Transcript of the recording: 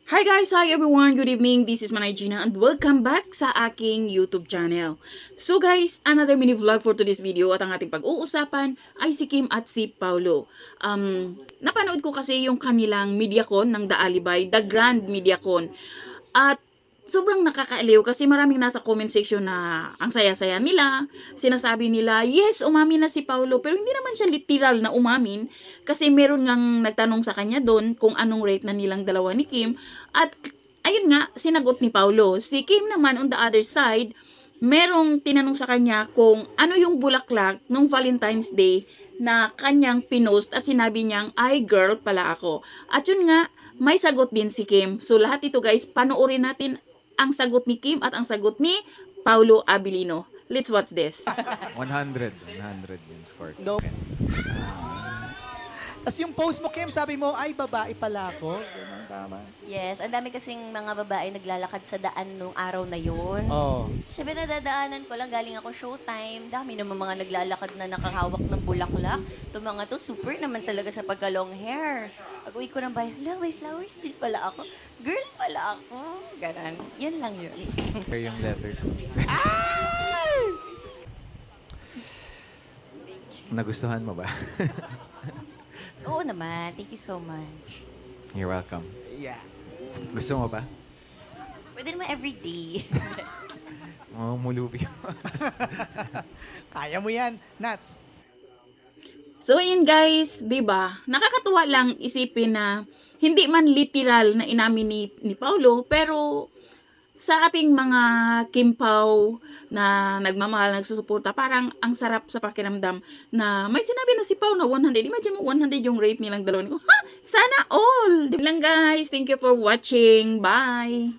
Hi guys! Hi everyone! Good evening! This is Manay Gina and welcome back sa aking YouTube channel. So guys, another mini vlog for today's video at ang ating pag-uusapan ay si Kim at si Paulo. Napanood ko kasi yung kanilang MediaCon ng The Alibay, The Grand MediaCon. At sobrang nakakaaliw kasi maraming nasa comment section na ang saya-saya nila. Sinasabi nila, yes, umamin na si Paulo. Pero hindi naman siya literal na umamin kasi meron ngang nagtanong sa kanya doon kung anong rate na nilang dalawa ni Kim. At ayun nga, sinagot ni Paulo. Si Kim naman on the other side, merong tinanong sa kanya kung ano yung bulaklak nung Valentine's Day na kanyang pinost at sinabi niyang, ay girl pala ako. At yun nga, may sagot din si Kim. So lahat ito guys, panoorin natin ang sagot ni Kim at ang sagot ni Paulo Abilino. Let's watch this. 100 yung score. No. Tapos yung post mo, Kim, sabi mo, ay, babae pala ako. Ganun, tama. Yes, ang dami kasing mga babae naglalakad sa daan nung araw na yun. Oo. Siyempre nadadaanan ko lang, galing ako showtime. Dami naman mga naglalakad na nakahawak ng bulaklak. Ito mga to, super naman talaga sa pagka-long hair. Pag-uwi ko ng bahay, hala, may flowers din pala ako. Girl pala ako. Ganon. Yan lang yun. Kaya yung letters. Nagustuhan mo ba? Oo naman. Thank you so much. You're welcome. Yeah. Gusto mo ba? Pwede naman everyday. Oh, mulubi. Kaya mo yan, Nats. So ayun guys, 'di ba? Nakakatuwa lang isipin na hindi man literal na inamin ni Paulo, pero sa ating mga Kimpaw na nagmamahal, nagsusuporta, parang ang sarap sa pakiramdam na may sinabi na si Pau na 100. Imagine mo, 100 yung rate nilang dalawa. Ha? Sana all! Di lang guys. Thank you for watching. Bye!